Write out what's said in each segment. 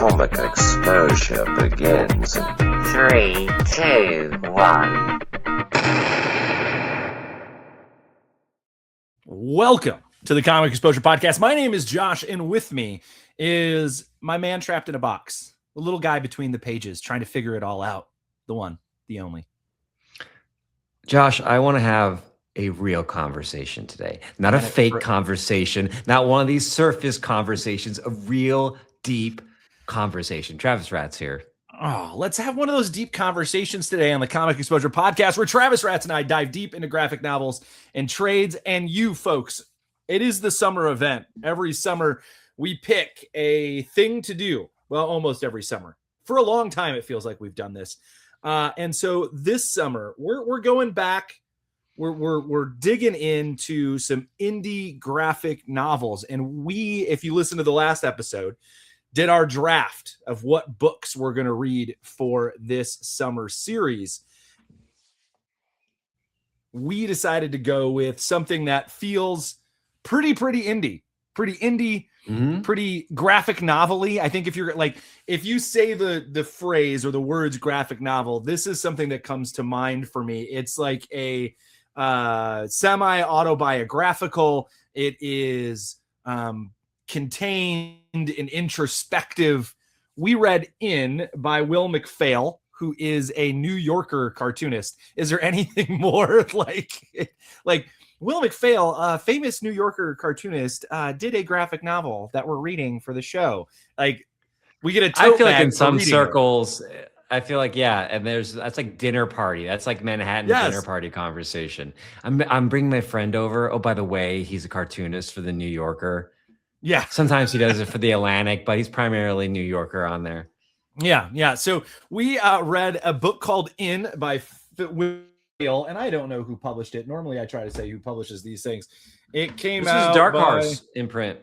comic exposure begins in 3, 2, 1. Welcome to the Comic Exposure Podcast. My name is Josh, and with me is my man trapped in a box, the little guy between the pages trying to figure it all out. The one, the only. Josh, I want to have a real conversation today. Not a fake conversation, not one of these surface conversations, a real deep conversation. Travis Ratz here. Oh, let's have one of those deep conversations today on the Comic Exposure Podcast where Travis Ratz and I dive deep into graphic novels and trades. And you folks, it is the summer event. Every summer we pick a thing to do. Well, almost every summer. For a long time, it feels like we've done this. And so this summer, we're going back. We're digging into some indie graphic novels. And we, if you listen to the last episode, did our draft of what books we're going to read for this summer series. We decided to go with something that feels pretty indie, pretty graphic novel-y. I think if you say the phrase or the words graphic novel, this is something that comes to mind for me. It's like a semi-autobiographical. It is contained and introspective. We read In by Will McPhail, who is a New Yorker cartoonist. Is there anything more like Will McPhail, famous New Yorker cartoonist, did a graphic novel that we're reading for the show? Like, we get a tote I feel like bag in some reading circles, I feel like, yeah, and that's like dinner party. That's like Manhattan dinner party conversation. I'm bringing my friend over. Oh, by the way, he's a cartoonist for the New Yorker. Yeah. Sometimes he does it for the Atlantic, but he's primarily New Yorker on there. Yeah. So we read a book called In by Will, and I don't know who published it. Normally I try to say who publishes these things. It came out This is Dark Horse imprint.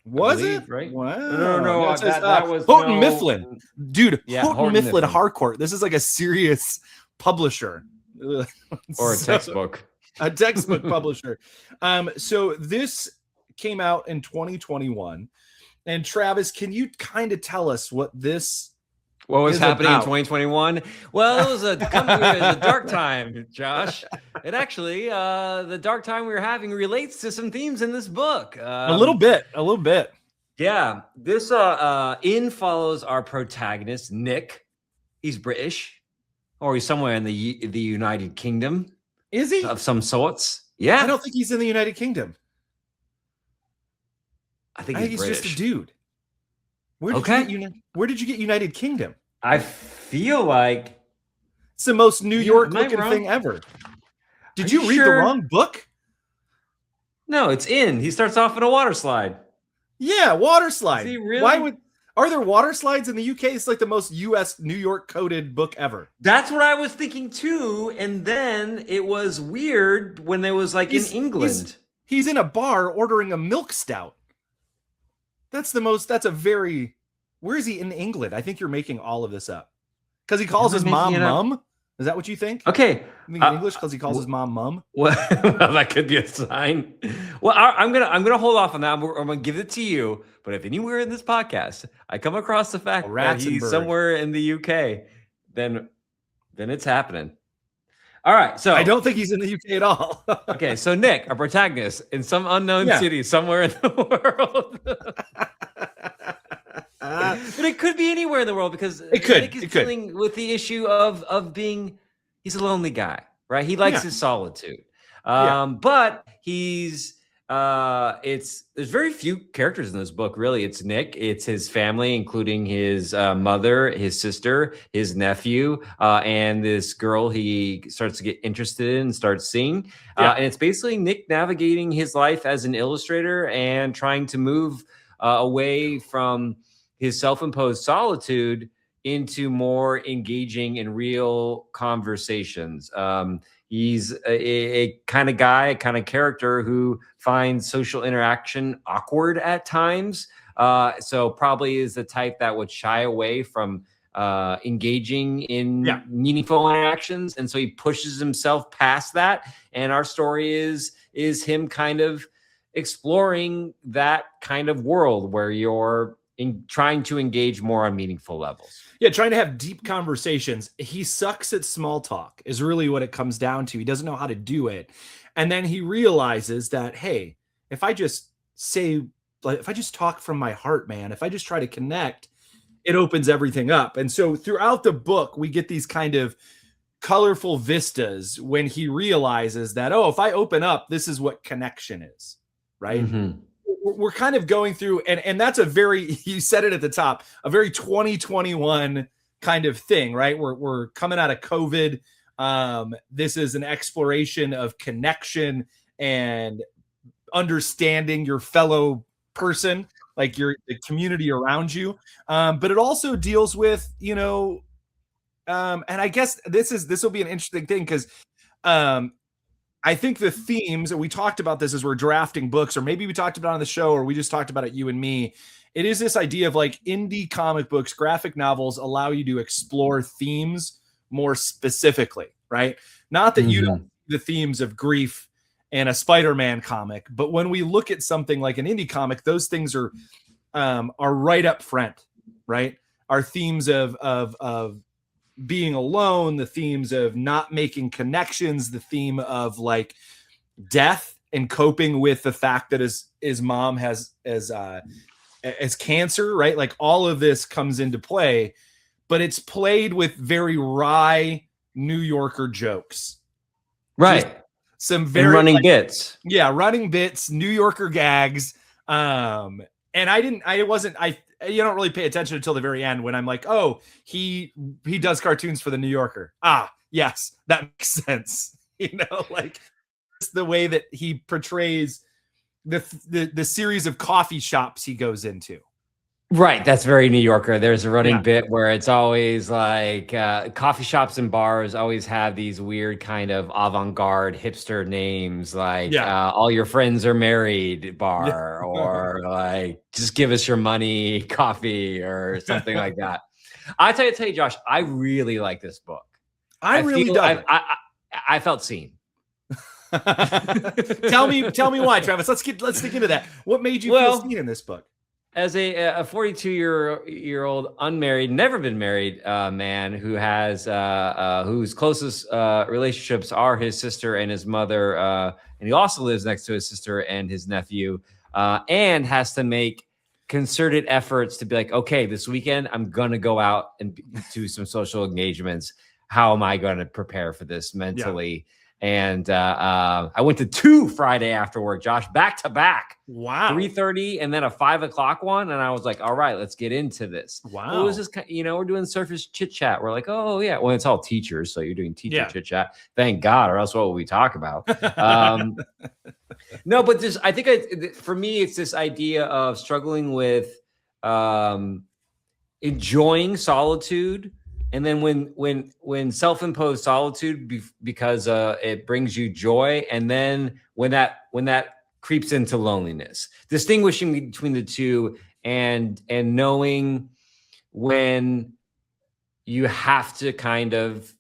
Was it? Right? Wow. No, it says, that was Houghton Mifflin. Dude, Yeah, Houghton Mifflin Harcourt. This is like a serious publisher. Or a textbook. A textbook publisher. So this came out in 2021. And Travis, can you kind of tell us what was happening about? In 2021? Well, it was a dark time, Josh. It actually, the dark time we were having relates to some themes in this book. A little bit. Yeah. This In follows our protagonist, Nick. He's British, or he's somewhere in the United Kingdom. Is he? Of some sorts. Yeah. I don't think he's in the United Kingdom. I think he's British. just a dude. Where did you get United Kingdom? I feel like it's the most New York looking thing ever. Did you read the wrong book? No, it's In. He starts off in a water slide. Yeah, water slide. Is he really? Are there water slides in the UK? It's like the most US New York coded book ever. That's what I was thinking too. And then it was weird when it was like in England. He's in a bar ordering a milk stout. Where is he in England? I think you're making all of this up. Because he calls his mom. Is that what you think? Okay. In English, because he calls his mom. Well, that could be a sign. Well, I'm gonna hold off on that. I'm gonna give it to you. But if anywhere in this podcast I come across the fact that he's somewhere in the UK, then it's happening. All right, so I don't think he's in the UK at all. Okay, so Nick, our protagonist, in some unknown city somewhere in the world. But it could be anywhere in the world because Nick is dealing with the issue of being, he's a lonely guy, right? He likes his solitude. But there's very few characters in this book, really. It's Nick, it's his family, including his mother, his sister, his nephew, and this girl he starts to get interested in and starts seeing. And it's basically Nick navigating his life as an illustrator and trying to move away from his self-imposed solitude into more engaging and real conversations. He's a kind of guy, a kind of character who finds social interaction awkward at times. So probably is the type that would shy away from engaging in meaningful interactions. And so he pushes himself past that. And our story is him kind of exploring that kind of world where you're in trying to engage more on meaningful levels. Yeah, trying to have deep conversations. He sucks at small talk is really what it comes down to. He doesn't know how to do it. And then he realizes that, hey, if I just talk from my heart, man, if I just try to connect, it opens everything up. And so throughout the book, we get these kind of colorful vistas when he realizes that, oh, if I open up, this is what connection is, right? Mm-hmm. We're kind of going through, and that's a very, you said it at the top, a very 2021 kind of thing, right? We're coming out of COVID. This is an exploration of connection and understanding your fellow person, like the community around you. But it also deals with, and I guess this will be an interesting thing because I think the themes, and we talked about this as we're drafting books, or maybe we talked about it on the show, or we just talked about it, you and me. It is this idea of like indie comic books, graphic novels allow you to explore themes more specifically, right? Not that you don't see the themes of grief in a Spider-Man comic, but when we look at something like an indie comic, those things are right up front, right? Our themes of being alone, the themes of not making connections, the theme of like death and coping with the fact that his mom has cancer, right? Like all of this comes into play, but it's played with very wry New Yorker jokes, right? Just some very and running bits, running bits, New Yorker gags. And you don't really pay attention until the very end when I'm like, oh, he does cartoons for the New Yorker. Ah, yes, that makes sense. Like the way that he portrays the series of coffee shops he goes into. Right, that's very New Yorker. There's a running bit where it's always like coffee shops and bars always have these weird kind of avant-garde hipster names, like all your friends are married bar, or like just give us your money coffee, or something like that. I tell you, Josh, I really like this book. I felt seen. Tell me why, Travis. Let's dig into that. What made you feel seen in this book? As a 42-year-old unmarried, never been married man who has whose closest relationships are his sister and his mother, and he also lives next to his sister and his nephew, and has to make concerted efforts to be like, okay, this weekend I'm gonna go out and do some social engagements. How am I going to prepare for this mentally? And I went to 2 Friday after work, Josh, back to back. Wow. 3:30 and then a 5 o'clock one. And I was like, all right, let's get into this. Wow. It was just, we're doing surface chit chat. We're like, oh yeah. Well, it's all teachers. So you're doing teacher chit chat. Thank God. Or else what would we talk about? No, but I think for me, it's this idea of struggling with enjoying solitude. And then when self-imposed solitude because it brings you joy, and then when that creeps into loneliness, distinguishing between the two, and knowing when you have to kind of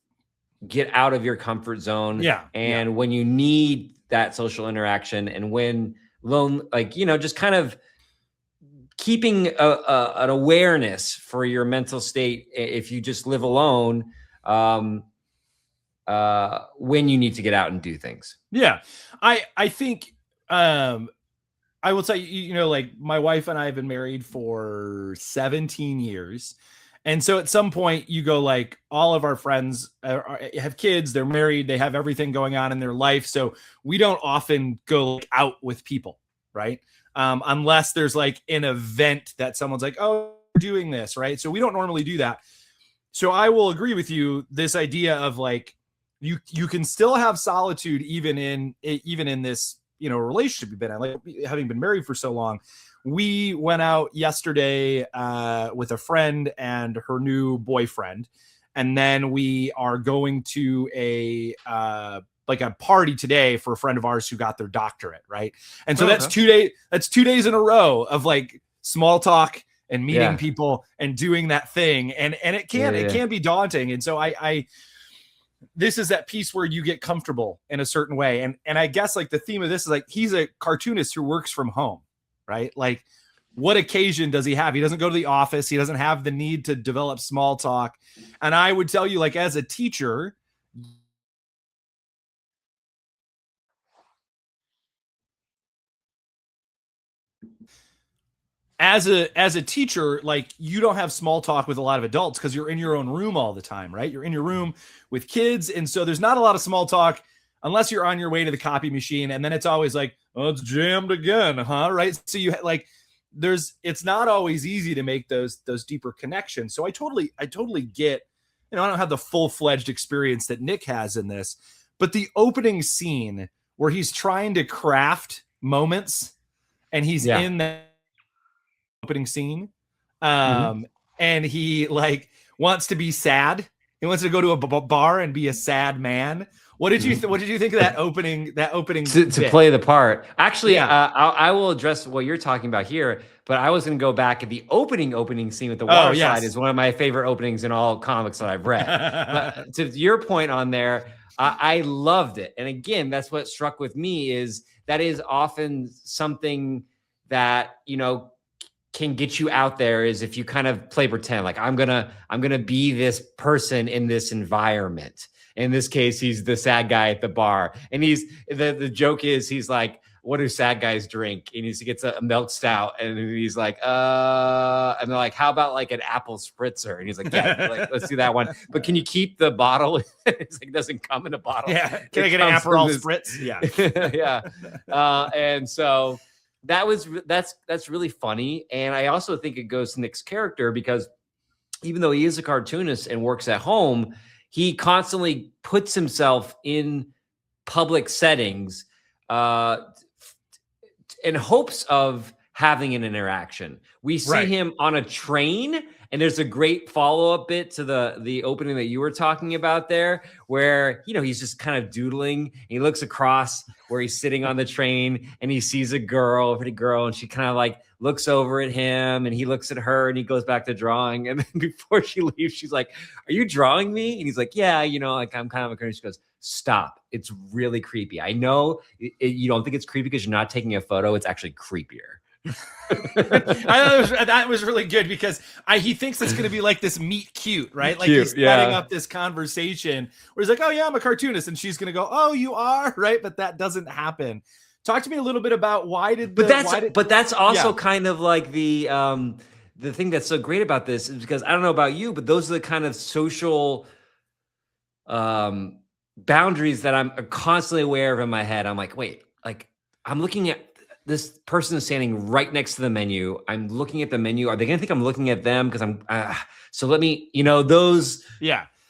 get out of your comfort zone, and when you need that social interaction, and when just kind of keeping an awareness for your mental state if you just live alone, when you need to get out and do things. Yeah. I think I will tell you, like my wife and I have been married for 17 years. And so at some point you go like, all of our friends have kids, they're married, they have everything going on in their life. So we don't often go out with people, right? Unless there's like an event that someone's like, oh, we're doing this, right? So we don't normally do that. So I will agree with you. This idea of like, you can still have solitude even in this, relationship you've been in, like having been married for so long. We went out yesterday with a friend and her new boyfriend. And then we are going to a party today for a friend of ours who got their doctorate, right? And so that's 2 days. That's 2 days in a row of like small talk and meeting people and doing that thing, and it can be daunting. And so I this is that piece where you get comfortable in a certain way, and I guess like the theme of this is like he's a cartoonist who works from home, right? Like what occasion does he have? He doesn't go to the office. He doesn't have the need to develop small talk. And I would tell you, like, as a teacher, as a teacher, like, you don't have small talk with a lot of adults because you're in your own room all the time, right? You're in your room with kids. And so there's not a lot of small talk unless you're on your way to the copy machine. And then it's always like, oh, it's jammed again, huh? Right. So you like, it's not always easy to make those deeper connections. So I totally get, I don't have the full-fledged experience that Nick has in this, but the opening scene where he's trying to craft moments and he's in that opening scene, and he like wants to be sad. He wants to go to a bar and be a sad man. What did you what did you think of that opening to play the part? Actually, I will address what you're talking about here, but I was going to go back at the opening scene with the water slide is one of my favorite openings in all comics that I've read. But to your point on there, I loved it. And again, that's what struck with me is that is often something that, can get you out there is if you kind of play pretend, like I'm gonna be this person in this environment. In this case, he's the sad guy at the bar, and the joke is he's like, "What do sad guys drink?" And he gets a milk stout, and he's like, and they're like, "How about like an apple spritzer?" And he's like, "Yeah, like, let's do that one." But can you keep the bottle? It's like it doesn't come in a bottle. Yeah, can I get an Aperol spritz? Yeah, yeah. And so that's really funny, and I also think it goes to Nick's character because even though he is a cartoonist and works at home, he constantly puts himself in public settings in hopes of having an interaction. We see him on a train, and there's a great follow-up bit to the opening that you were talking about there, where he's just kind of doodling. And he looks across where he's sitting on the train, and he sees a pretty girl, and she kind of like looks over at him, and he looks at her, and he goes back to drawing. And then before she leaves, she's like, "Are you drawing me?" And he's like, "Yeah, like I'm kind of a." She goes, "Stop! It's really creepy. I know you don't think it's creepy because you're not taking a photo. It's actually creepier." I thought that was really good because he thinks it's going to be like this meet cute, right? Like he's setting up this conversation where he's like, "Oh yeah, I'm a cartoonist," and she's going to go, "Oh, you are," right? But that doesn't happen. Talk to me a little bit about but that's also kind of like the thing that's so great about this is because I don't know about you, but those are the kind of social boundaries that I'm constantly aware of in my head. I'm like, wait, like I'm looking at this person is standing right next to the menu. I'm looking at the menu. Are they going to think I'm looking at them? Because so let me, those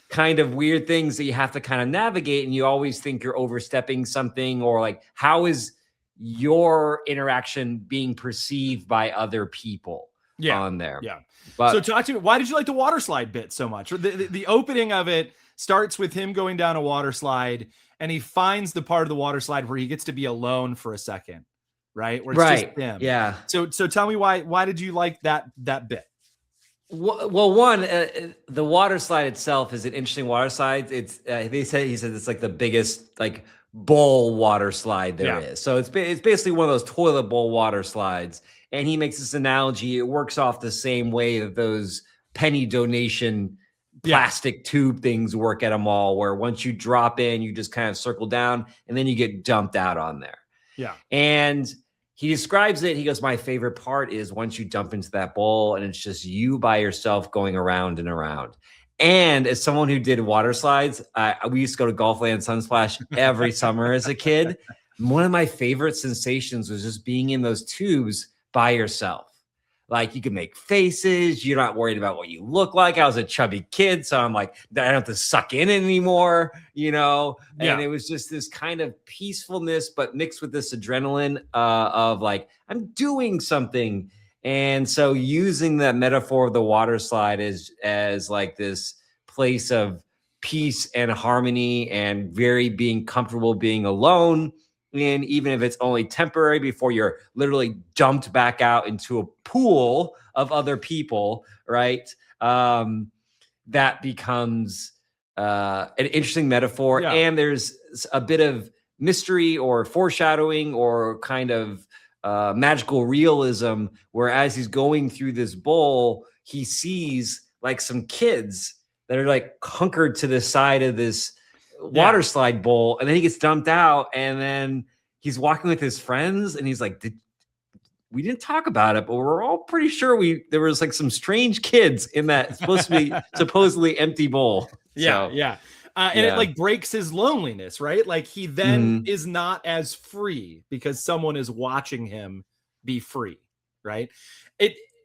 kind of weird things that you have to kind of navigate. And you always think you're overstepping something, or like, how is your interaction being perceived by other people on there? Yeah. But so talk to me. Why did you like the water slide bit so much? The opening of it starts with him going down a water slide, and he finds the part of the water slide where he gets to be alone for a second. Right. Where it's just him. Yeah. So tell me why did you like that bit? Well, one, the water slide itself is an interesting water slide. It's he said it's like the biggest like bowl water slide there is. So it's basically one of those toilet bowl water slides. And he makes this analogy. It works off the same way that those penny donation plastic tube things work at a mall, where once you drop in, you just kind of circle down and then you get dumped out on there. Yeah. And he describes it. He goes, "My favorite part is once you dump into that bowl and it's just you by yourself going around and around." And as someone who did water slides, we used to go to Gulfland Sunsplash every summer as a kid. One of my favorite sensations was just being in those tubes by yourself. Like you can make faces. You're not worried about what you look like. I was a chubby kid, so I'm like, I don't have to suck in anymore, And it was just this kind of peacefulness, but mixed with this adrenaline of like, I'm doing something. And so using that metaphor of the water slide as like this place of peace and harmony and very being comfortable being alone. And even if it's only temporary before you're literally dumped back out into a pool of other people, right? That becomes an interesting metaphor. Yeah. And there's a bit of mystery or foreshadowing or kind of magical realism, where as he's going through this bowl, he sees like some kids that are like hunkered to the side of this water slide bowl, and then he gets dumped out, and then he's walking with his friends, and he's like, we didn't talk about it, but we're all pretty sure there was like some strange kids in that supposedly empty bowl. And it like breaks his loneliness, right? Like he then is not as free because someone is watching him be free, right?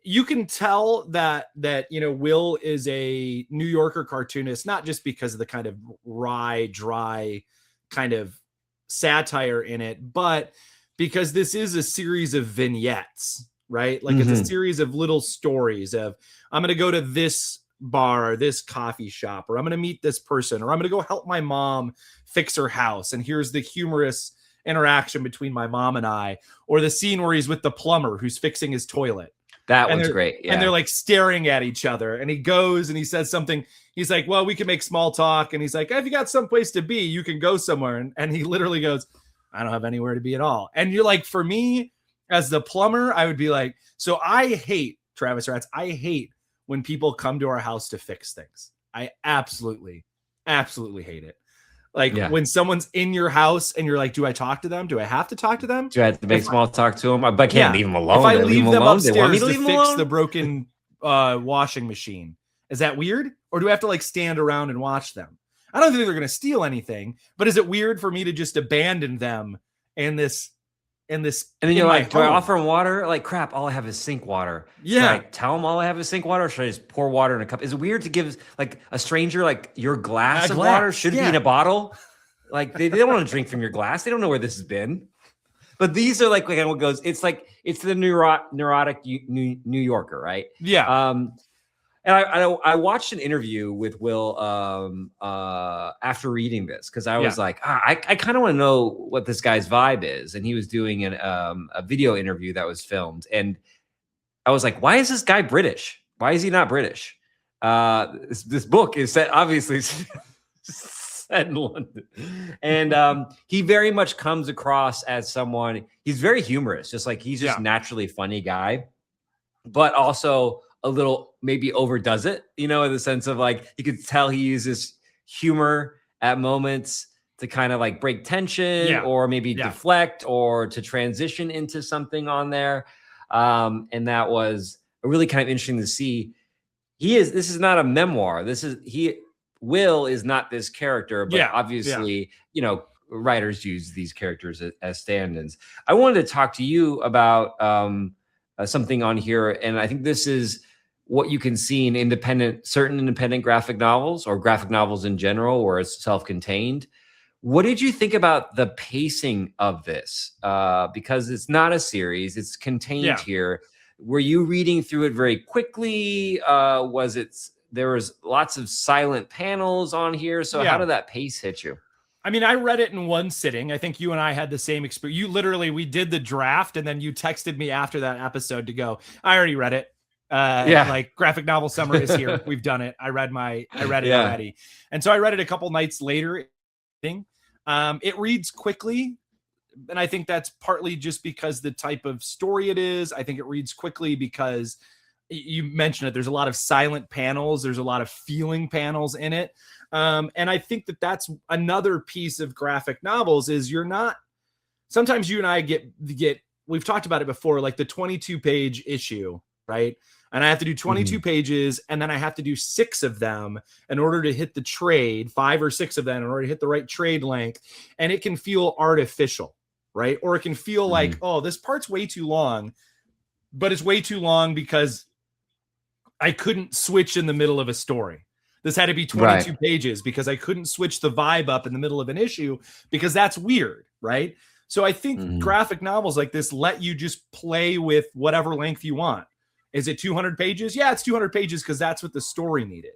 You can tell that Will is a New Yorker cartoonist, not just because of the kind of wry, dry kind of satire in it, but because this is a series of vignettes, right? Like it's a series of little stories of, I'm going to go to this bar or this coffee shop, or I'm going to meet this person, or I'm going to go help my mom fix her house. And here's the humorous interaction between my mom and I, or the scene where he's with the plumber who's fixing his toilet. That one's great. Yeah. And they're like staring at each other, and he goes and he says something. He's like, well, we can make small talk. And he's like, if you got someplace to be, you can go somewhere. And he literally goes, I don't have anywhere to be at all. And you're like, for me as the plumber, I would be like, so I hate, Travis Rats, I hate when people come to our house to fix things. I absolutely hate it. Like when someone's in your house and you're like, do I talk to them? Do I have to talk to them? Do I have to make small talk to them? I can't leave them alone. If I leave them upstairs to fix the broken washing machine, is that weird? Or do I have to like stand around and watch them? I don't think they're going to steal anything, but is it weird for me to just abandon them in this? And then you're like, do I offer them water? Like, crap, all I have is sink water. Yeah. Should I tell them all I have is sink water, or should I just pour water in a cup? Is it weird to give like a stranger like your glass of water should be in a bottle? Like they don't want to drink from your glass. They don't know where this has been. But these are like what goes. It's like it's the neurotic New Yorker, right? Yeah. And I watched an interview with Will after reading this, because I was like, I kind of want to know what this guy's vibe is. And he was doing a video interview that was filmed. And I was like, why is this guy British? Why is he not British? This book is set, obviously, set in London. And he very much comes across as someone, he's very humorous, just like he's just naturally funny guy, but also a little maybe overdoes it, in the sense of like, you could tell he uses humor at moments to kind of like break tension or maybe deflect or to transition into something on there. And that was really kind of interesting to see. This is not a memoir. Will is not this character, but obviously, writers use these characters as stand-ins. I wanted to talk to you about something on here. And I think this is what you can see in certain independent graphic novels, or graphic novels in general, where it's self-contained. What did you think about the pacing of this? Because it's not a series, it's contained here. Were you reading through it very quickly? There was lots of silent panels on here. So how did that pace hit you? I mean, I read it in one sitting. I think you and I had the same experience. We did the draft, and then you texted me after that episode to go, I already read it. Like graphic novel summer is here. We've done it. I read it already. And so I read it a couple nights later. It reads quickly. And I think that's partly just because the type of story it is. I think it reads quickly because you mentioned it. There's a lot of silent panels. There's a lot of feeling panels in it. And I think that's another piece of graphic novels is sometimes you and I get, we've talked about it before, like the 22-page issue, right? And I have to do 22 pages, and then I have to do 6 of them in order to hit the trade, 5 or 6 of them in order to hit the right trade length. And it can feel artificial, right? Or it can feel like, oh, this part's way too long, but it's way too long because I couldn't switch in the middle of a story. This had to be 22 pages because I couldn't switch the vibe up in the middle of an issue, because that's weird, right? So I think graphic novels like this let you just play with whatever length you want. Is it 200 pages? Yeah, it's 200 pages because that's what the story needed.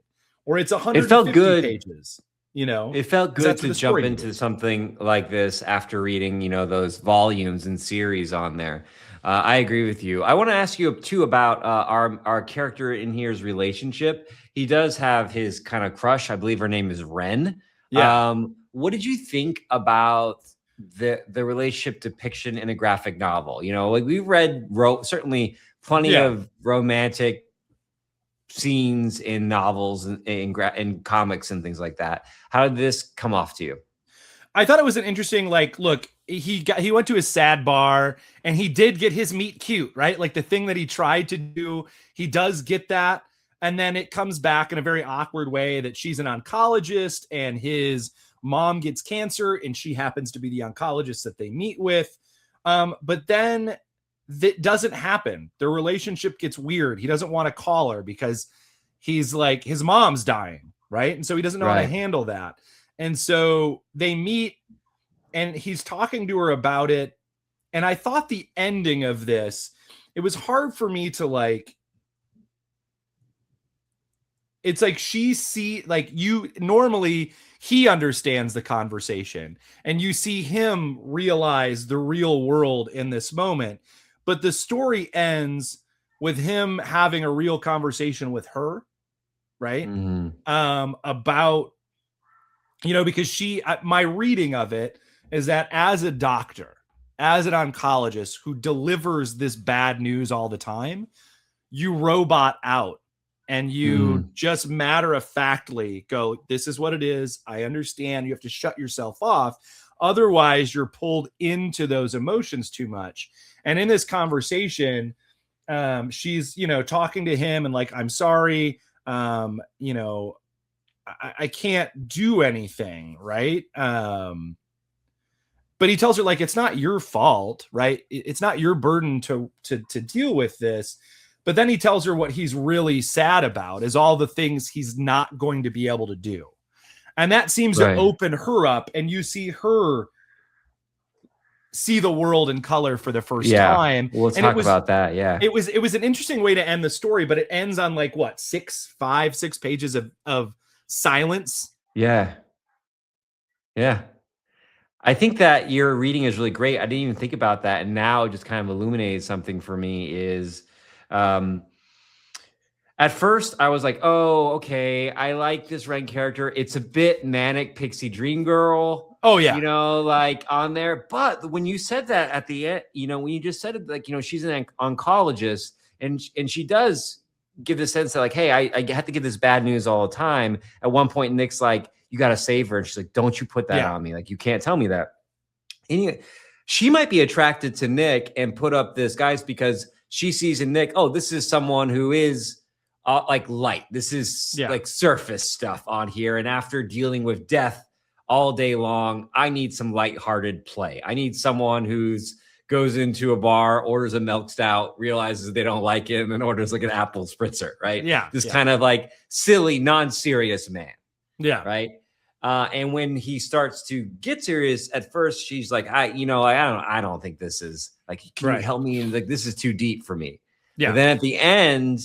Or it's 150 pages. It felt good to jump into something like this after reading, those volumes and series on there. I agree with you. I want to ask you too about our character in here's relationship. He does have his kind of crush. I believe her name is Ren. Yeah. What did you think about the relationship depiction in a graphic novel. You know, like we've read certainly plenty Yeah. of romantic scenes in novels and in comics and things like that. How did this come off to you? I thought it was an interesting, like, look, he went to a sad bar and he did get his meet cute, right? Like the thing that he tried to do, he does get that. And then it comes back in a very awkward way that she's an oncologist and his mom gets cancer and she happens to be the oncologist that they meet with. But then that doesn't happen. Their relationship gets weird. He doesn't want to call her because he's like, his mom's dying, right? And so he doesn't know how to handle that. And so they meet and he's talking to her about it. And I thought the ending of this, it was hard for me to like, it's like normally he understands the conversation and you see him realize the real world in this moment. But the story ends with him having a real conversation with her, right? About, because my reading of it is that as a doctor, as an oncologist who delivers this bad news all the time, you robot out and you just matter-of-factly go, this is what it is. I understand. You have to shut yourself off. Otherwise, you're pulled into those emotions too much. And in this conversation, she's, talking to him and like, I'm sorry. I can't do anything. Right. But he tells her like, it's not your fault, right? It's not your burden to deal with this. But then he tells her what he's really sad about is all the things he's not going to be able to do. And that seems to open her up and you see her see the world in color for the first time. We'll talk about that. Yeah. It was an interesting way to end the story, but it ends on like what, 6 pages of silence. Yeah. Yeah. I think that your reading is really great. I didn't even think about that. And now it just kind of illuminated something for me is, at first I was like, oh, okay. I like this Ren character. It's a bit manic pixie dream girl. Oh yeah. Like on there. But when you said that at the end, when you just said it, like, she's an oncologist and she does give the sense that like, hey, I have to get this bad news all the time. At one point, Nick's like, you got to save her. And she's like, don't you put that on me. Like, you can't tell me that. And she might be attracted to Nick and put up this guys because she sees in Nick, oh, this is someone who is like light. This is like surface stuff on here. And after dealing with death all day long, I need some lighthearted play. I need someone who's goes into a bar, orders a milk stout, realizes they don't like it, and then orders like an apple spritzer, right? Yeah. This kind of like silly, non-serious man. Yeah. Right. And when he starts to get serious, at first she's like, I don't think this is like, can you help me? And like, this is too deep for me. Yeah. But then at the end,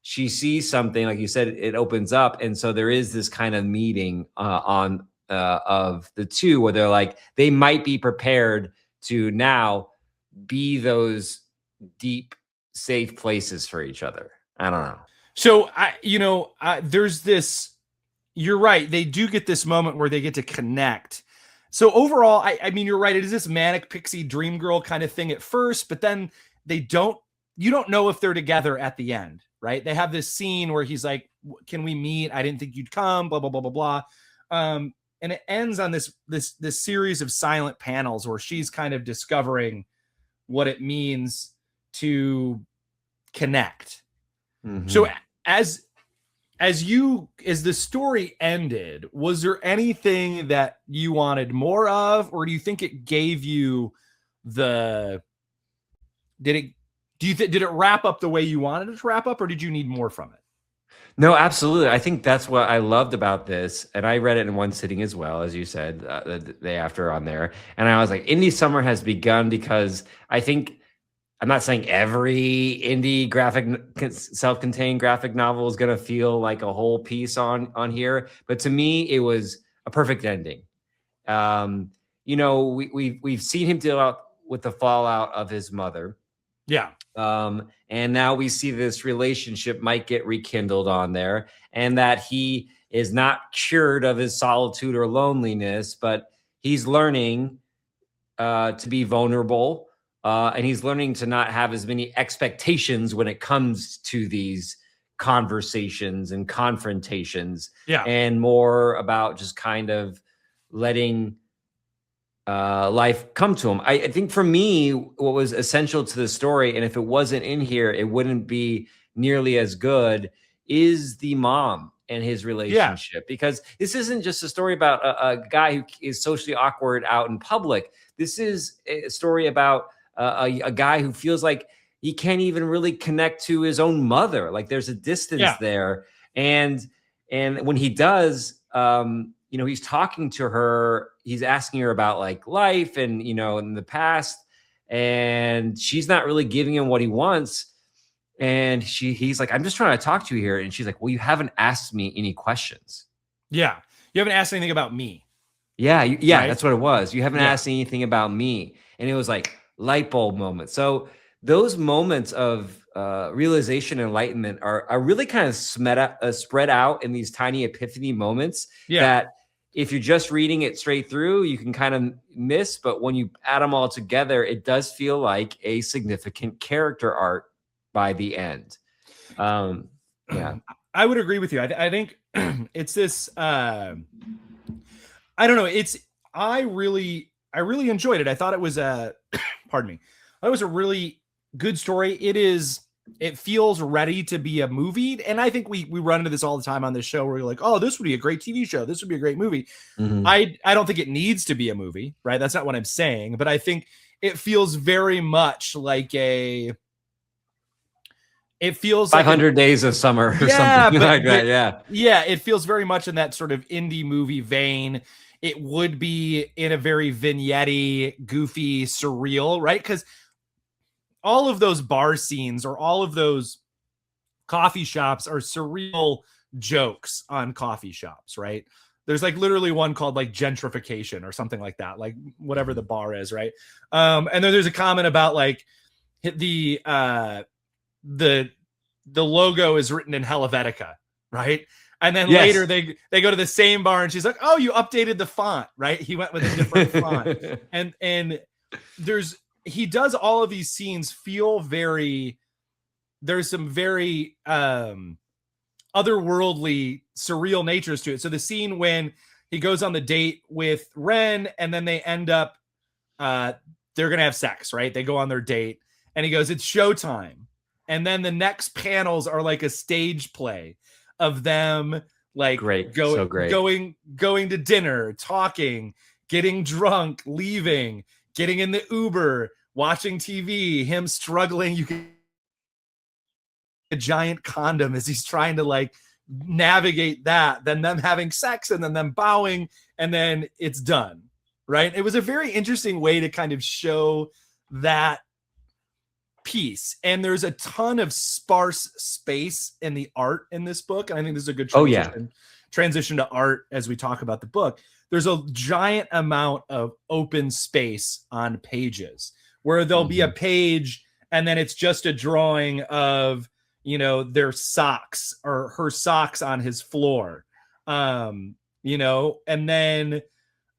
she sees something, like you said, it opens up. And so there is this kind of meeting of the two where they're like, they might be prepared to now be those deep, safe places for each other. I don't know. So there's this, you're right. They do get this moment where they get to connect. So overall, I mean, you're right. It is this manic pixie dream girl kind of thing at first, but then you don't know if they're together at the end, right? They have this scene where he's like, can we meet? I didn't think you'd come, blah, blah, blah, blah, blah. And it ends on this series of silent panels where she's kind of discovering what it means to connect. Mm-hmm. So as the story ended, was there anything that you wanted more of, or do you think it gave you did it wrap up the way you wanted it to wrap up, or did you need more from it? No, absolutely. I think that's what I loved about this. And I read it in one sitting as well, as you said, the day after on there. And I was like, indie summer has begun, because I think, I'm not saying every indie self-contained graphic novel is going to feel like a whole piece on here. But to me, it was a perfect ending. We've seen him deal out with the fallout of his mother. Yeah. And now we see this relationship might get rekindled on there, and that he is not cured of his solitude or loneliness, but he's learning to be vulnerable, and he's learning to not have as many expectations when it comes to these conversations and confrontations, Yeah. and more about just kind of letting life come to him. I think for me, what was essential to the story, and if it wasn't in here, it wouldn't be nearly as good, is the mom and his relationship. Because this isn't just a story about a guy who is socially awkward out in public. This is a story about a guy who feels like he can't even really connect to his own mother. Like there's a distance there. And when he does, he's talking to her, he's asking her about like life and, in the past, and she's not really giving him what he wants. And he's like, I'm just trying to talk to you here. And she's like, well, you haven't asked me any questions. Yeah. You haven't asked anything about me. Yeah. Right? That's what it was. You haven't asked anything about me. And it was like light bulb moment. So those moments of realization and enlightenment are really kind of spread out in these tiny epiphany moments that if you're just reading it straight through, you can kind of miss. But when you add them all together, it does feel like a significant character arc by the end. I would agree with you. I think it's this, I don't know. I really enjoyed it. I thought it was pardon me. That was a really good story. It feels ready to be a movie. And I think we run into this all the time on this show where we're like, oh, this would be a great TV show. This would be a great movie. Mm-hmm. I don't think it needs to be a movie, right? That's not what I'm saying, but I think it feels very much like it feels 500 like Days of Summer or something like that. Yeah. It feels very much in that sort of indie movie vein. It would be in a very vignette-y, goofy, surreal, right? Because all of those bar scenes or all of those coffee shops are surreal jokes on coffee shops, right? There's like literally one called like gentrification or something like that, like whatever the bar is, right? And then there's a comment about like the logo is written in Helvetica, right? And then later they go to the same bar and she's like, oh, you updated the font, right? He went with a different font. And he does all of these scenes feel there's some very otherworldly, surreal natures to it. So the scene when he goes on the date with Ren and then they end up, they're going to have sex, right? They go on their date and he goes, it's showtime. And then the next panels are like a stage play of them like going to dinner, talking, getting drunk, leaving, getting in the Uber, watching TV, him struggling. You can a giant condom as he's trying to like navigate that, then them having sex and then them bowing and then it's done, right? It was a very interesting way to kind of show that piece. And there's a ton of sparse space in the art in this book. And I think this is a good transition to art as we talk about the book. There's a giant amount of open space on pages where there'll be a page and then it's just a drawing of, their socks or her socks on his floor. And then,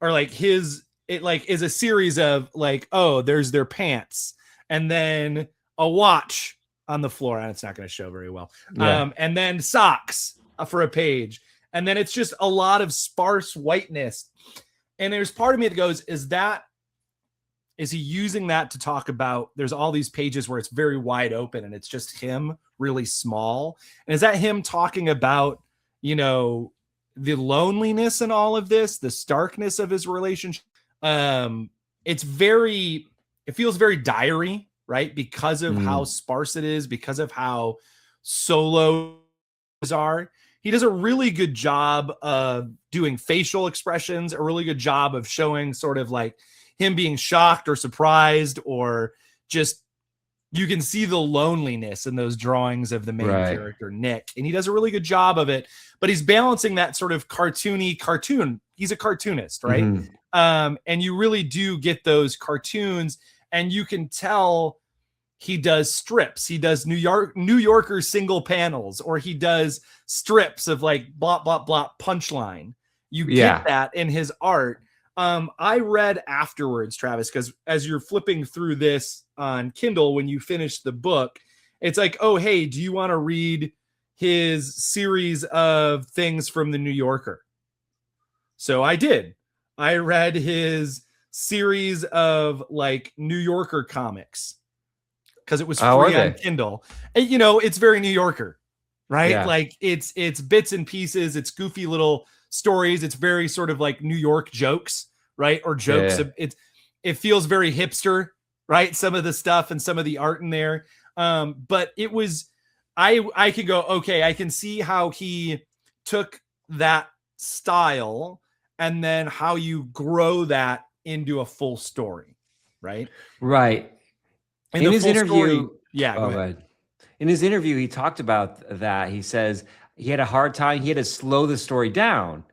or like it is a series of like, oh, there's their pants and then a watch on the floor, and it's not going to show very well. And then socks for a page. And then it's just a lot of sparse whiteness. And there's part of me that goes, is he using that to talk about, there's all these pages where it's very wide open and it's just him really small. And is that him talking about, the loneliness in all of this, the starkness of his relationship? It feels very diary, right? Because of how sparse it is, because of how solo are. He does a really good job of doing facial expressions, a really good job of showing sort of like him being shocked or surprised, or just, you can see the loneliness in those drawings of the main character, Nick. And he does a really good job of it, but he's balancing that sort of cartoon. He's a cartoonist, right? Mm-hmm. And you really do get those cartoons, and you can tell he does strips. He does New Yorker single panels, or he does strips of like blah, blah, blah punchline. You get that in his art. I read afterwards, Travis, because as you're flipping through this on Kindle, when you finish the book, it's like, oh, hey, do you want to read his series of things from the New Yorker? So I did. I read his series of like New Yorker comics because it was free on Kindle. And, you know, it's very New Yorker, right? Yeah. Like it's bits and pieces. It's goofy little stories. It's very sort of like New York jokes, right? Or jokes. Yeah. It feels very hipster, right? Some of the stuff and some of the art in there. But it was, I could go, okay, I can see how he took that style and then how you grow that into a full story, right? Right. In his interview, go ahead. In his interview, he talked about that. He says he had a hard time. He had to slow the story down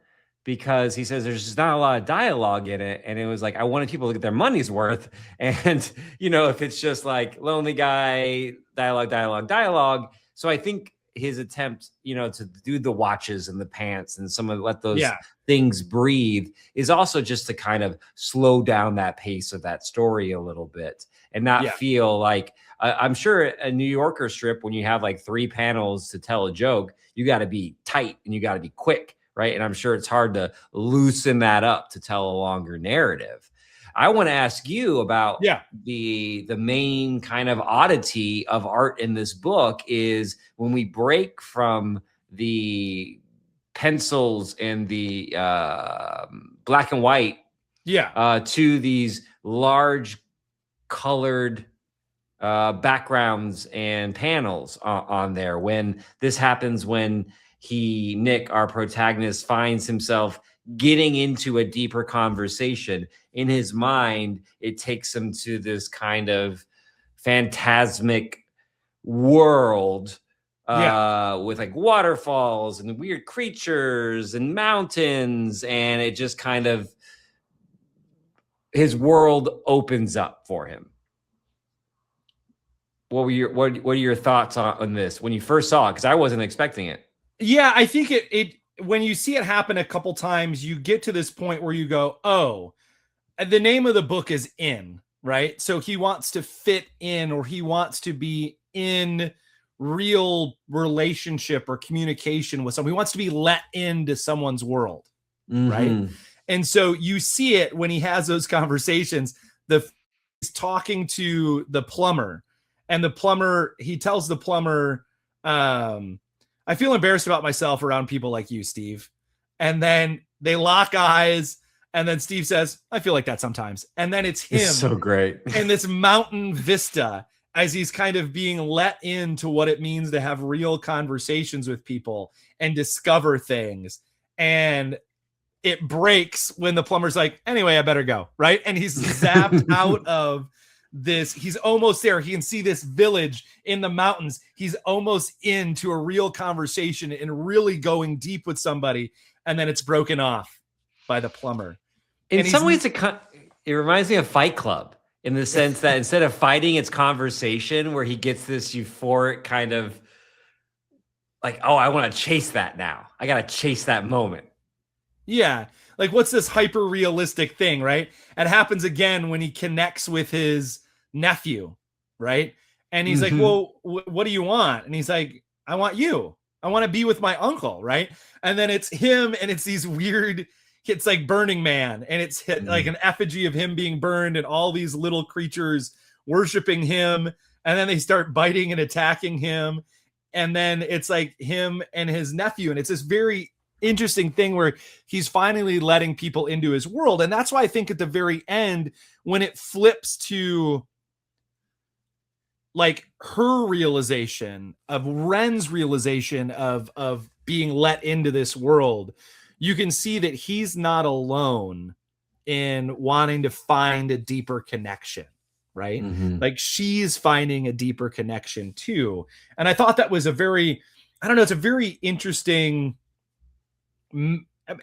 because he says there's just not a lot of dialogue in it. And it was like, I wanted people to get their money's worth. And, you know, if it's just like lonely guy, dialogue. So I think his attempt, you know, to do the watches and the pants and let those things breathe is also just to kind of slow down that pace of that story a little bit and not feel like, I'm sure a New Yorker strip, when you have like 3 panels to tell a joke, you got to be tight and you got to be quick, right? And I'm sure it's hard to loosen that up to tell a longer narrative. I want to ask you about the main kind of oddity of art in this book is when we break from the pencils and the black and white to these large colored backgrounds and panels on there. When this happens, when Nick, our protagonist, finds himself getting into a deeper conversation in his mind, it takes him to this kind of phantasmic world with like waterfalls and weird creatures and mountains, and it just kind of, his world opens up for him. What are your thoughts on this when you first saw it? Because I wasn't expecting it. Yeah, I think it when you see it happen a couple times, you get to this point where you go, oh, the name of the book is In, right? So he wants to fit in, or he wants to be in real relationship or communication with someone. He wants to be let into someone's world, right? And so you see it when he has those conversations. He's talking to the plumber, and the plumber, he tells the plumber, I feel embarrassed about myself around people like you, Steve. And then they lock eyes. And then Steve says, I feel like that sometimes. And then it's him. It's so great. And this mountain vista as he's kind of being let into what it means to have real conversations with people and discover things. And it breaks when the plumber's like, anyway, I better go. Right. And he's zapped out of this. He's almost there. He can see this village in the mountains. He's almost into a real conversation and really going deep with somebody. And then it's broken off by the plumber. In some ways, it reminds me of Fight Club in the sense that instead of fighting, it's conversation, where he gets this euphoric kind of like, oh, I want to chase that now. I got to chase that moment. Yeah. Like, what's this hyper realistic thing, right? It happens again when he connects with his nephew, right? And he's like, well, what do you want? And he's like, I want you. I want to be with my uncle, right? And then it's him, and it's these weird, it's like Burning Man, and it's like an effigy of him being burned and all these little creatures worshiping him. And then they start biting and attacking him. And then it's like him and his nephew. And it's this very interesting thing where he's finally letting people into his world. And that's why I think at the very end, when it flips to like her realization of Ren's realization of being let into this world, you can see that he's not alone in wanting to find a deeper connection, right? Like she's finding a deeper connection too. And I thought that was it's a very interesting,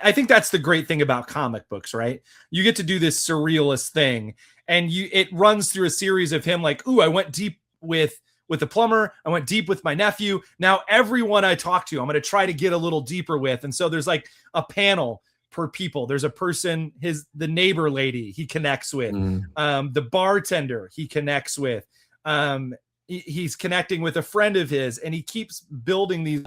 I think that's the great thing about comic books, right? You get to do this surrealist thing, and it runs through a series of him like, ooh, I went deep with the plumber. I went deep with my nephew. Now everyone I talk to, I'm going to try to get a little deeper with. And so there's like a panel per people. There's a person, the neighbor lady he connects with, the bartender he connects with. He's connecting with a friend of his, and he keeps building these.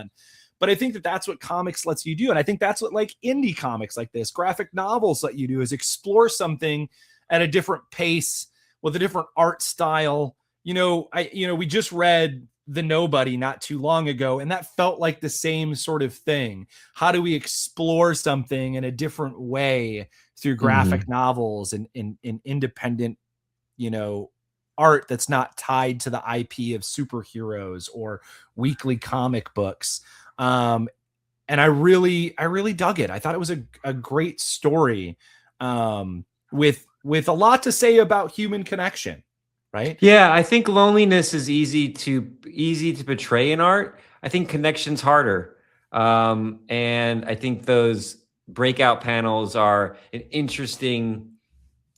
But I think that that's what comics lets you do. And I think that's what like indie comics like this, graphic novels let you do, is explore something at a different pace with a different art style. We just read The Nobody not too long ago, and that felt like the same sort of thing. How do we explore something in a different way through graphic novels and in independent, art that's not tied to the IP of superheroes or weekly comic books? And I really dug it. I thought it was a great story, with a lot to say about human connection, right? Yeah, I think loneliness is easy to portray in art. I think connection's harder. And I think those breakout panels are an interesting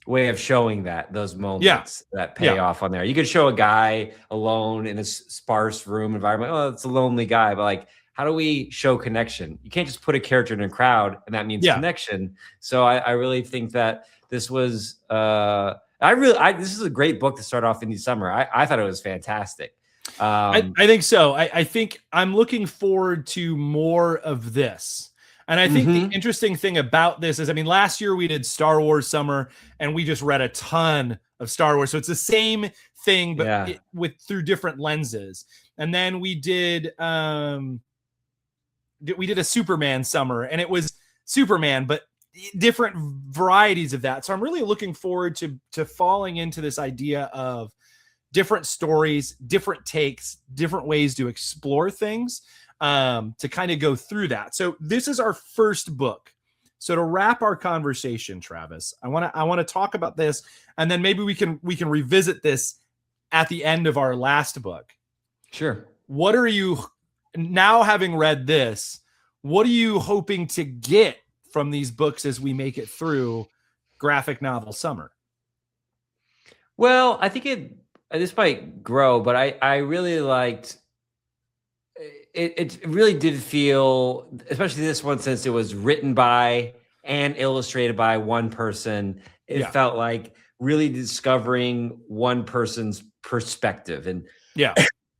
way of showing those moments that pay off on there. You could show a guy alone in a sparse room environment. Oh, it's a lonely guy, but like, how do we show connection? You can't just put a character in a crowd and that means connection. So I really think that this was this is a great book to start off indie summer. I thought it was fantastic. I think so. I think I'm looking forward to more of this. And I think the interesting thing about this is, last year we did Star Wars summer and we just read a ton of Star Wars. So it's the same thing, but through different lenses. And then we did a Superman summer, and it was Superman, but different varieties of that. So I'm really looking forward to falling into this idea of different stories, different takes, different ways to explore things, to kind of go through that. So this is our first book. So to wrap our conversation, Travis, I want to talk about this, and then maybe we can revisit this at the end of our last book. Sure. What are you, now having read this, what are you hoping to get from these books as we make it through graphic novel summer? Well, I think this might grow, but I really liked it. It really did feel, especially this one, since it was written by and illustrated by one person, it felt like really discovering one person's perspective and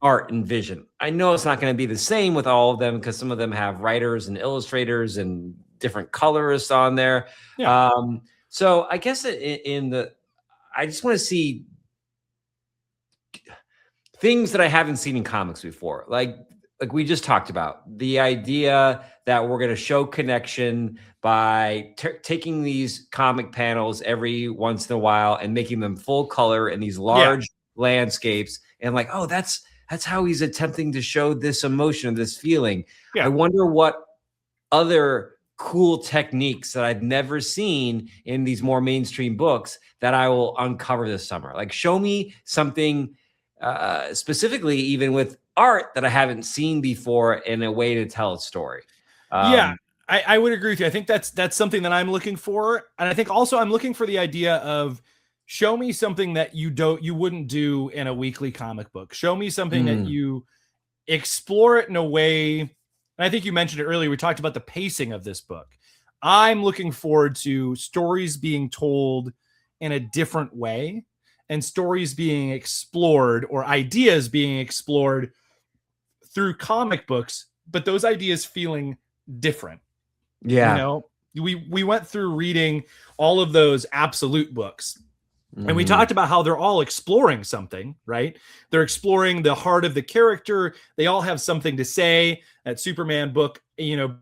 art and vision. I know it's not going to be the same with all of them, because some of them have writers and illustrators and different colorists on there. So I guess I just want to see things that I haven't seen in comics before. Like we just talked about, the idea that we're going to show connection by taking these comic panels every once in a while and making them full color in these large landscapes. And like, oh, that's how he's attempting to show this emotion, this feeling. I wonder what other cool techniques that I've never seen in these more mainstream books that I will uncover this summer. Like, show me something specifically, even with art, that I haven't seen before in a way to tell a story. I would agree with you. I think that's something that I'm looking for. And I think also I'm looking for the idea of, show me something that you wouldn't do in a weekly comic book. Show me something that you explore it in a way. And I think you mentioned it earlier. We talked about the pacing of this book. I'm looking forward to stories being told in a different way, and stories being explored, or ideas being explored through comic books, but those ideas feeling different. We went through reading all of those absolute books, and we talked about how they're all exploring something, right? They're exploring the heart of the character. They all have something to say. That Superman book, the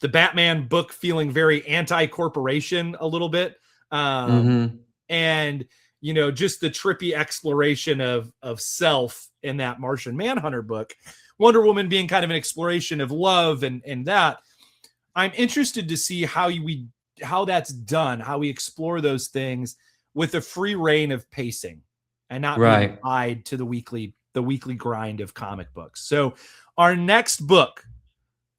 Batman book feeling very anti-corporation a little bit. And, just the trippy exploration of self in that Martian Manhunter book. Wonder Woman being kind of an exploration of love and that. I'm interested to see how that's done, how we explore those things with a free reign of pacing and not being tied to the weekly grind of comic books. So our next book,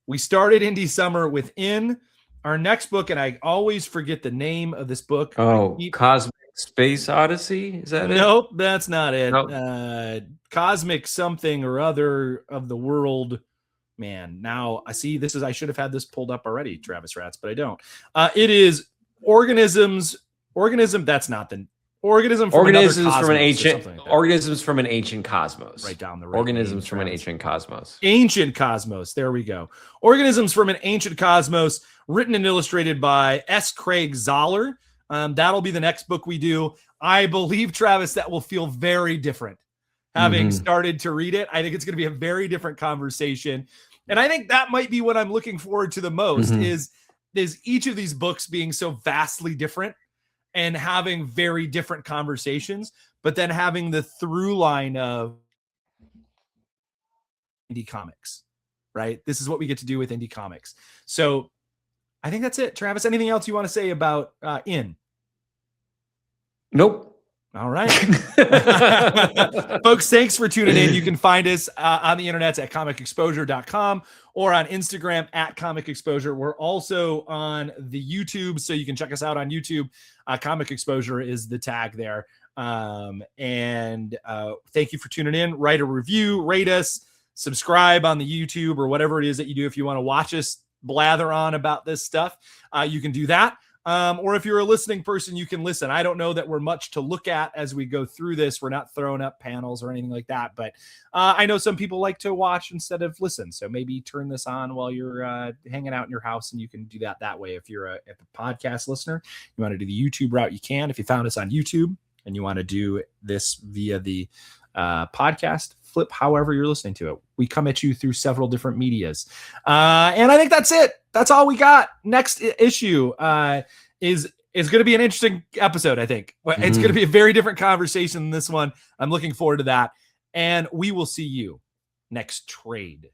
we started Indie Summer within our next book, and I always forget the name of this book. Cosmic Space Odyssey? Is that it? Nope, that's not it. Nope. Cosmic something or other of the world man, now I see I should have had this pulled up already, Travis Rats, but I don't. It is organisms that's not the organisms from an ancient cosmos. Right down the road. Organisms from an ancient cosmos. Ancient cosmos. There we go. Organisms from an ancient cosmos, written and illustrated by S. Craig Zoller. That'll be the next book we do. I believe, Travis, that will feel very different. Having started to read it, I think it's going to be a very different conversation. And I think that might be what I'm looking forward to the most is each of these books being so vastly different and having very different conversations, but then having the through line of indie comics, right? This is what we get to do with indie comics. So I think that's it. Travis, anything else you want to say about In? Nope. All right. Folks, thanks for tuning in. You can find us on the internet at comicexposure.com or on Instagram at Comic Exposure. We're also on the YouTube, so you can check us out on YouTube. Comic Exposure is the tag there. Thank you for tuning in. Write a review, rate us, subscribe on the YouTube or whatever it is that you do. If you want to watch us blather on about this stuff, you can do that. Or if you're a listening person, you can listen. I don't know that we're much to look at as we go through this. We're not throwing up panels or anything like that, but I know some people like to watch instead of listen. So maybe turn this on while you're hanging out in your house, and you can do that way. If you're a podcast listener, you want to do the YouTube route, you can. If you found us on YouTube and you want to do this via the podcast, flip however you're listening to it. We come at you through several different medias. And I think that's it. That's all we got. Next issue is going to be an interesting episode, I think. It's going to be a very different conversation than this one. I'm looking forward to that. And we will see you next trade.